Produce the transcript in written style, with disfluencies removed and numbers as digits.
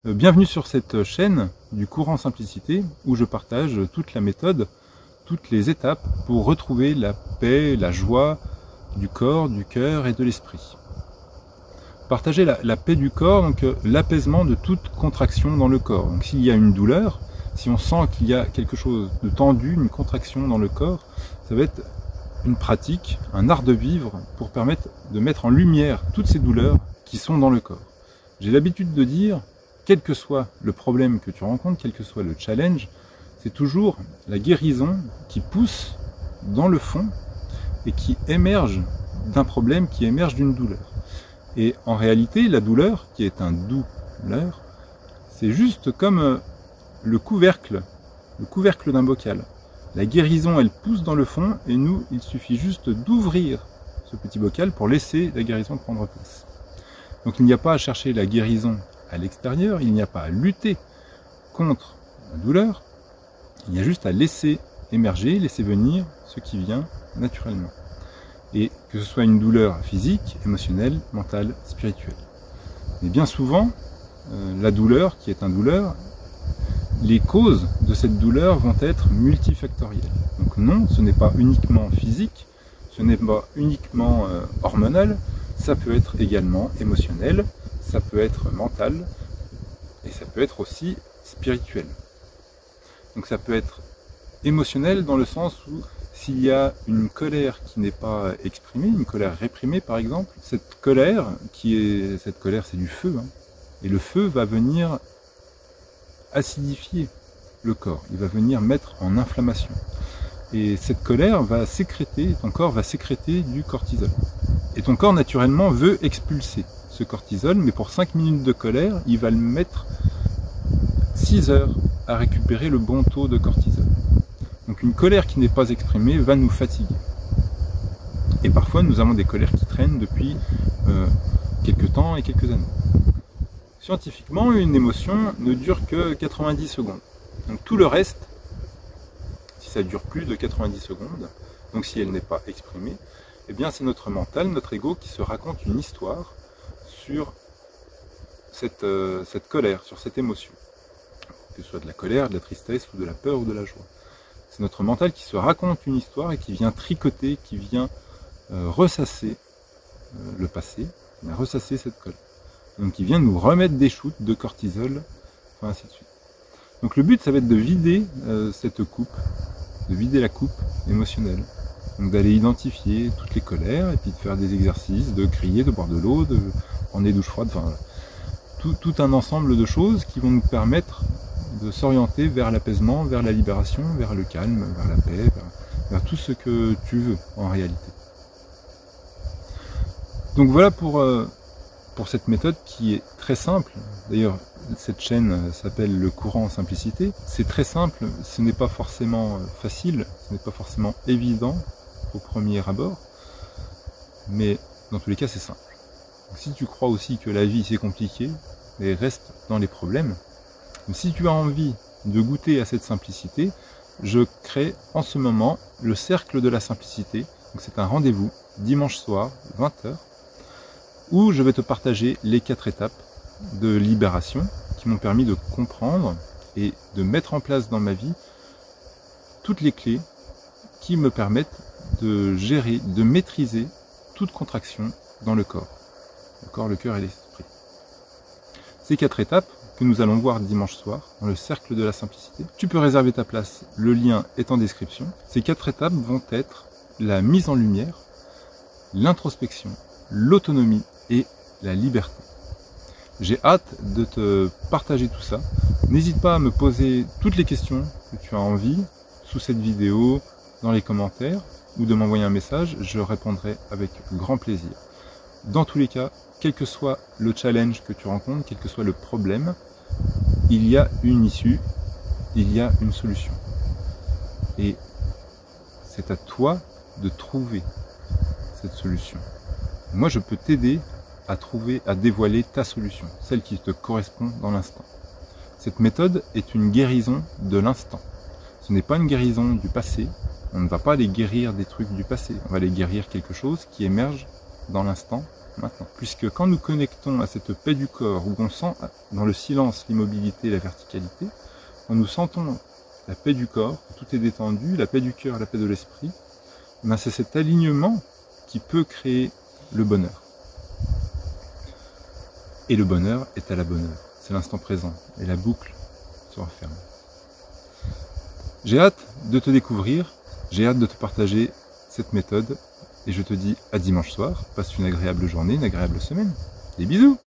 Bienvenue sur cette chaîne du courant simplicité où je partage toute la méthode, toutes les étapes pour retrouver la paix, la joie du corps, du cœur et de l'esprit. Partager la paix du corps, donc l'apaisement de toute contraction dans le corps. Donc s'il y a une douleur, si on sent qu'il y a quelque chose de tendu, une contraction dans le corps, ça va être une pratique, un art de vivre pour permettre de mettre en lumière toutes ces douleurs qui sont dans le corps. J'ai l'habitude de dire, quel que soit le problème que tu rencontres, quel que soit le challenge, c'est toujours la guérison qui pousse dans le fond et qui émerge d'un problème, qui émerge d'une douleur. Et en réalité, la douleur, qui est un douleur, c'est juste comme le couvercle d'un bocal. La guérison, elle pousse dans le fond et nous, il suffit juste d'ouvrir ce petit bocal pour laisser la guérison prendre place. Donc il n'y a pas à chercher la guérison à l'extérieur, il n'y a pas à lutter contre la douleur, il y a juste à laisser émerger, laisser venir ce qui vient naturellement. Et que ce soit une douleur physique, émotionnelle, mentale, spirituelle. Mais bien souvent, la douleur, qui est une douleur, les causes de cette douleur vont être multifactorielles. Donc non, ce n'est pas uniquement physique, ce n'est pas uniquement hormonal, ça peut être également émotionnel, ça peut être mental, et ça peut être aussi spirituel. Donc ça peut être émotionnel dans le sens où s'il y a une colère qui n'est pas exprimée, une colère réprimée par exemple, cette colère c'est du feu, hein, et le feu va venir acidifier le corps, il va venir mettre en inflammation. Et cette colère va sécréter, ton corps va sécréter du cortisol. Et ton corps naturellement veut expulser ce cortisol, mais pour 5 minutes de colère, il va le mettre 6 heures à récupérer le bon taux de cortisol. Donc une colère qui n'est pas exprimée va nous fatiguer. Et parfois nous avons des colères qui traînent depuis quelques temps et quelques années. Scientifiquement, une émotion ne dure que 90 secondes. Donc tout le reste, si ça dure plus de 90 secondes, donc si elle n'est pas exprimée, eh bien c'est notre mental, notre ego qui se raconte une histoire sur cette colère, sur cette émotion. Que ce soit de la colère, de la tristesse, ou de la peur, ou de la joie. C'est notre mental qui se raconte une histoire et qui vient tricoter, qui vient ressasser le passé, qui vient ressasser cette colère. Donc qui vient nous remettre des shoots de cortisol, ainsi de suite. Donc le but, ça va être de vider cette coupe, de vider la coupe émotionnelle. Donc d'aller identifier toutes les colères, et puis de faire des exercices, de crier, de boire de l'eau, de prendre des douches froides, enfin tout un ensemble de choses qui vont nous permettre de s'orienter vers l'apaisement, vers la libération, vers le calme, vers la paix, vers tout ce que tu veux en réalité. Donc voilà pour cette méthode qui est très simple. D'ailleurs, cette chaîne s'appelle Le Courant Simplicité. C'est très simple, ce n'est pas forcément facile, ce n'est pas forcément évident au premier abord, mais dans tous les cas c'est simple. Donc, si tu crois aussi que la vie c'est compliqué, et reste dans les problèmes, donc, si tu as envie de goûter à cette simplicité, je crée en ce moment le Cercle de la Simplicité. C'est un rendez-vous dimanche soir, 20 h, où je vais te partager les 4 étapes de libération qui m'ont permis de comprendre et de mettre en place dans ma vie toutes les clés qui me permettent de gérer, de maîtriser toute contraction dans le corps, le cœur et l'esprit. Ces 4 étapes que nous allons voir dimanche soir dans le Cercle de la Simplicité. Tu peux réserver ta place, le lien est en description. Ces 4 étapes vont être la mise en lumière, l'introspection, l'autonomie et la liberté. J'ai hâte de te partager tout ça. N'hésite pas à me poser toutes les questions que tu as envie sous cette vidéo, dans les commentaires, ou de m'envoyer un message, je répondrai avec grand plaisir. Dans tous les cas, quel que soit le challenge que tu rencontres, quel que soit le problème, il y a une issue, il y a une solution. Et c'est à toi de trouver cette solution. Moi, je peux t'aider à trouver, à dévoiler ta solution, celle qui te correspond dans l'instant. Cette méthode est une guérison de l'instant. Ce n'est pas une guérison du passé. On ne va pas aller guérir des trucs du passé. On va aller guérir quelque chose qui émerge dans l'instant, maintenant. Puisque quand nous connectons à cette paix du corps, où on sent dans le silence l'immobilité et la verticalité, quand nous sentons la paix du corps, tout est détendu, la paix du cœur, la paix de l'esprit, c'est cet alignement qui peut créer le bonheur. Et le bonheur est à la bonne heure, c'est l'instant présent, et la boucle se referme. J'ai hâte de te découvrir, j'ai hâte de te partager cette méthode, et je te dis à dimanche soir, passe une agréable journée, une agréable semaine. Des bisous!